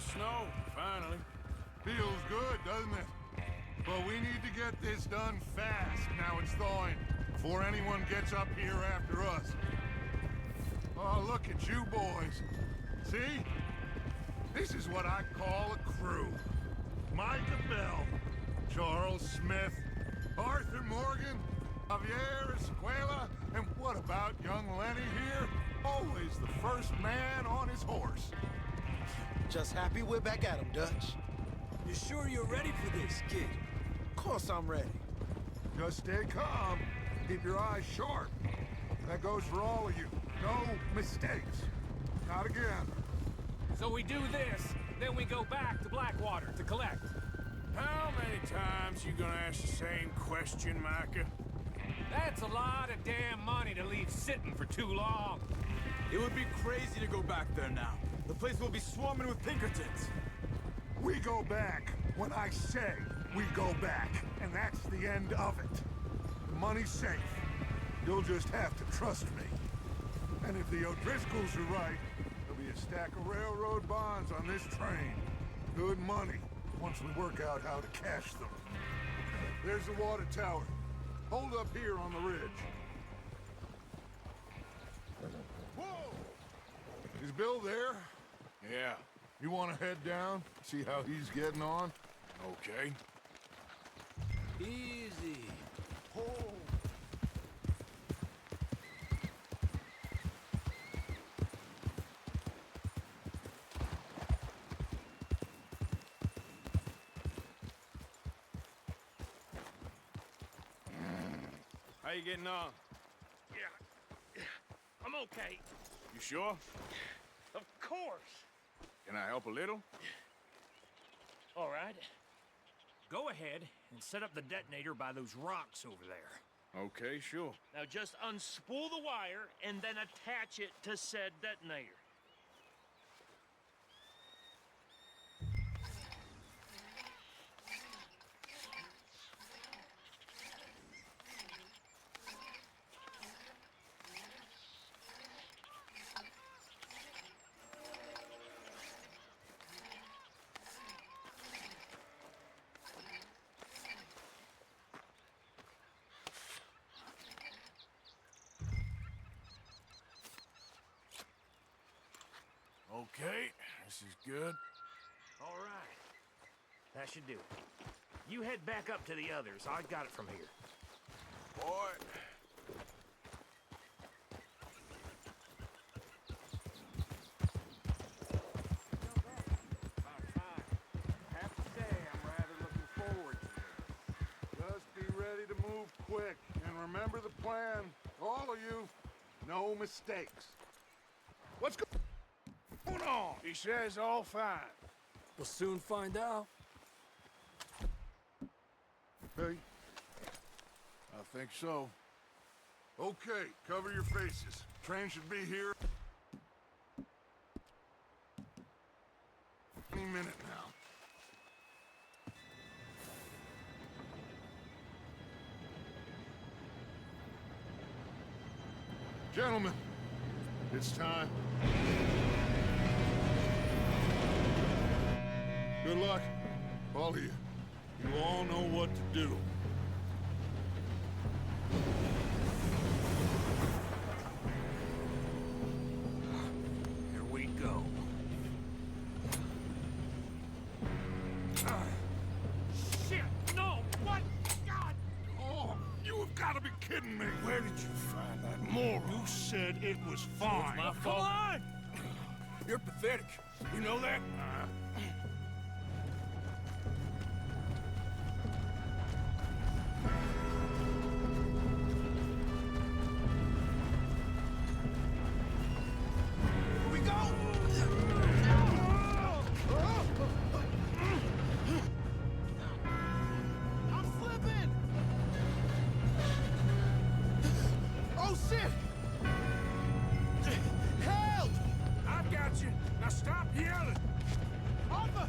the snow, finally. Feels good, doesn't it? But we need to get this done fast now it's thawing, before anyone gets up here after us. Oh, look at you boys. See? This is what I call a crew. Micah Bell, Charles Smith, Arthur Morgan, Javier Escuela, and what about young Lenny here? Always the first man on his horse. Just happy we're back at him, Dutch. You sure you're ready for this, kid? Of course I'm ready. Just stay calm. Keep your eyes sharp. That goes for all of you. No mistakes. Not again. So we do this, then we go back to Blackwater to collect. How many times you gonna ask the same question, Micah? That's a lot of damn money to leave sitting for too long. It would be crazy to go back there now. The place will be swarming with Pinkertons. We go back when I say we go back, and that's the end of it. The money's safe. You'll just have to trust me. And if the O'Driscolls are right, there'll be a stack of railroad bonds on this train. Good money, once we work out how to cash them. There's the water tower. Hold up here on the ridge. Whoa! Is Bill there? Yeah. You want to head down, see how he's getting on? Okay. Easy. Oh. How you getting on? Yeah, I'm okay. You sure? Of course. Can I help a little? All right. Go ahead and set up the detonator by those rocks over there. Okay, sure. Now just unspool the wire and then attach it to said detonator. Okay, this is good. All right. That should do it. You head back up to the others. I got it from here. Boy. Have to say, I'm rather looking forward to it. Just be ready to move quick, and remember the plan. All of you, no mistakes. What's going on? He says all fine. We'll soon find out. Hey, I think so. okay, cover your faces. Train should be here any minute now. Gentlemen, it's time. Good luck, all of you. You all know what to do. Here we go. Shit! No! What? God! Oh, you have got to be kidding me. Where did you find that moron? You said it was fine. My fault. Come on! You're pathetic. You know that? Here we go! I'm slipping! Oh, shit! Help! I've got you. Now stop yelling. Arthur!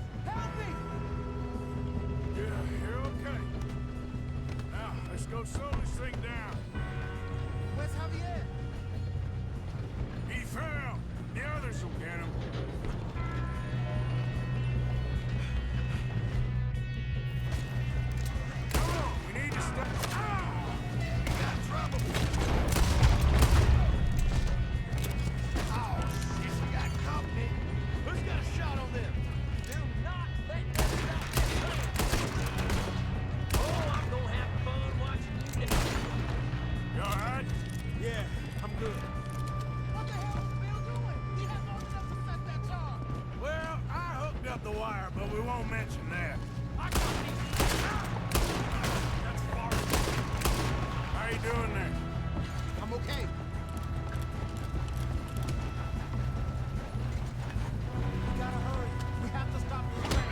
wire, but we won't mention that. That's far. How you doing there? I'm okay. We gotta hurry. We have to stop this train.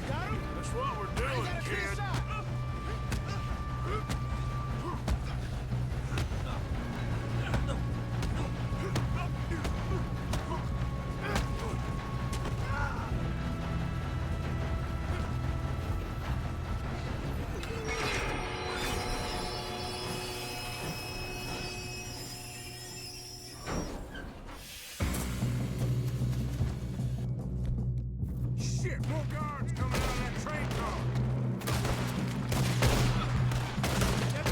Got him? That's what we're doing, Got a clear kid. shot. Shit, more guards coming out of that train car. Get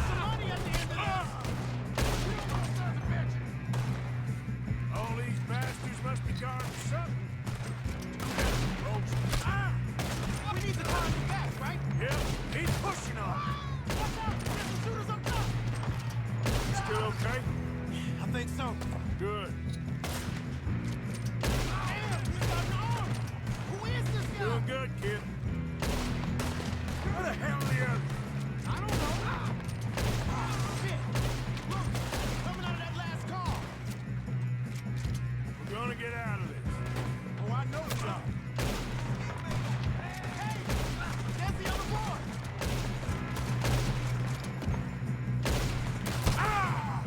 some money at the end of this. All these bastards must be guarding something. Folks. We need to climb him back, right? Yep, he's pushing on. Watch out! There's some shooters up top! Still okay? I think so. Good. Damn, he's got an arm! Who is this guy? Doing good, kid. Where the hell are the others? I don't know. Shit! Look! Coming out of that last car! We're gonna get out of this. Oh, I know y'all. Hey! There's the other boy! Ah!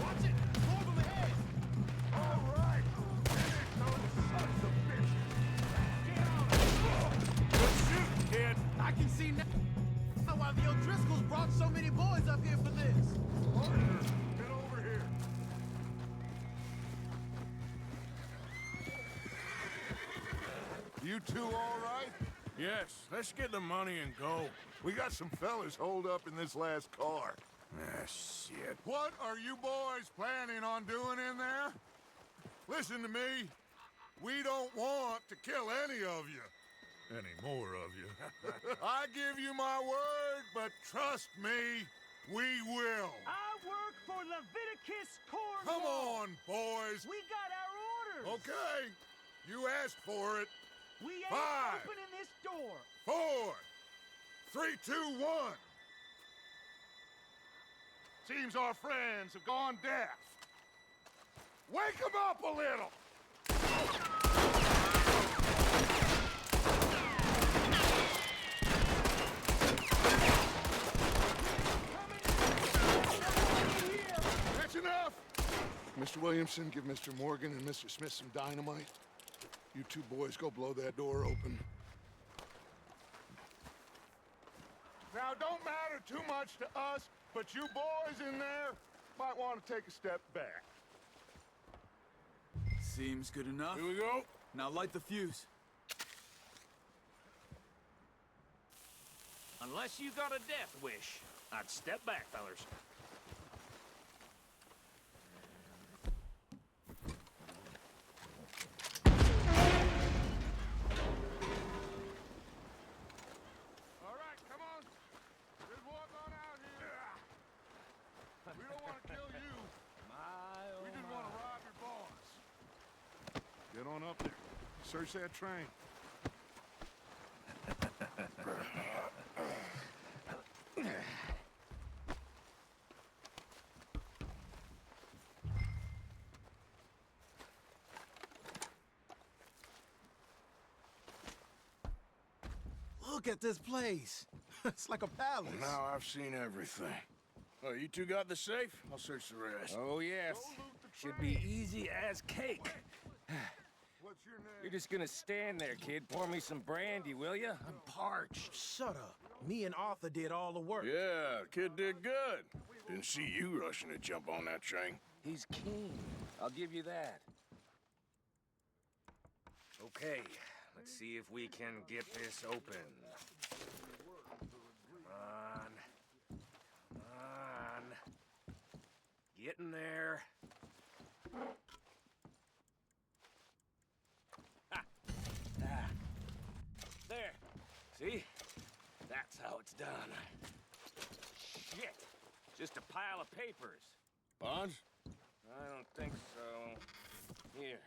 Watch it! More of them ahead! All right. Finish those sons of bitches. Good shooting, kid. I can see now why the O'Driscolls brought so many boys up here for this. Parker, get over here. You two all right? Yes, let's get the money and go. We got some fellas holed up in this last car. Ah, shit. What are you boys planning on doing in there? Listen to me. We don't want to kill any of you. Any more of you. I give you my word, but trust me, we will. I work for Leviticus Cornwall. Come on, boys. We got our orders. Okay. You asked for it. We ain't 5, opening this door. 4, 3, 2, 1. Seems our friends have gone deaf. Wake them up a little. That's enough. Mr. Williamson, give Mr. Morgan and Mr. Smith some dynamite. You two boys go blow that door open. Now, it don't matter too much to us, but you boys in there might want to take a step back. Seems good enough. Here we go. Now light the fuse. Unless you got a death wish, I'd step back, fellers. All right, come on. Just walk on out here. We don't want to kill you. We just want to rob your boss. Get on up there. Search that train. Look at this place. It's like a palace. Now I've seen everything. Oh, you two got the safe? I'll search the rest. Oh, yes. Should be easy as cake. What's your name? You're just gonna stand there, kid. Pour me some brandy, will you? I'm parched. Shut up. Me and Arthur did all the work. Yeah, kid did good. Didn't see you rushing to jump on that train. He's keen. I'll give you that. Okay, let's see if we can get this open. Come on. Come on. Getting there. Ah. There. See? That's how it's done. Shit. Just a pile of papers. Bonds? I don't think so. Here.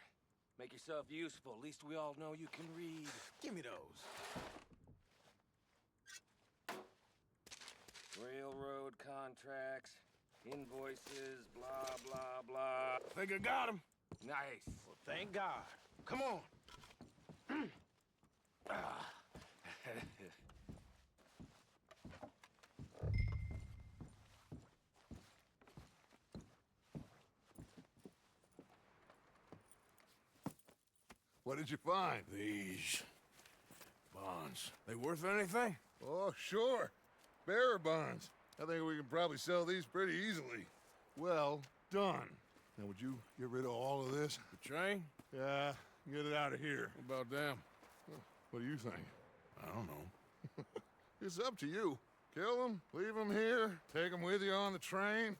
Make yourself useful. At least we all know you can read. Give me those. Railroad contracts, invoices, blah, blah, blah. Think I got him? Nice. Well, thank God. Come on. What did you find? These bonds. They worth anything? Oh, sure. Bearer bonds. I think we can probably sell these pretty easily. Well done. Now, would you get rid of all of this? The train? Yeah, get it out of here. What about them? What do you think? I don't know. It's up to you. Kill them, leave them here, take them with you on the train.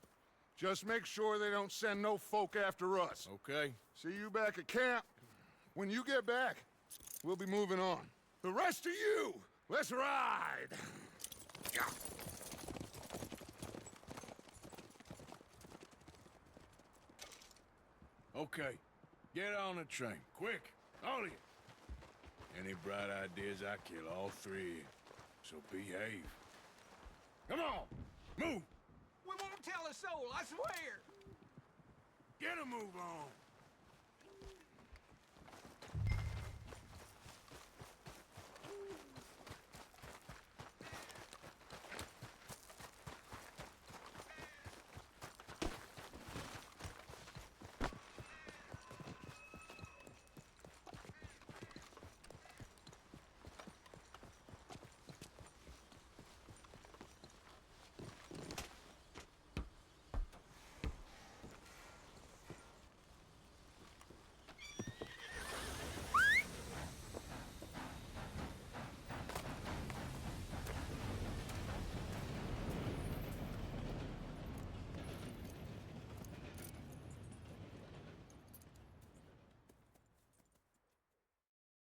Just make sure they don't send no folk after us. Okay. See you back at camp. When you get back, we'll be moving on. The rest of you, let's ride! Okay. Get on the train. Quick. All of you. Any bright ideas, I kill all three of you. So behave. Come on! Move! We won't tell a soul, I swear. Get a move on!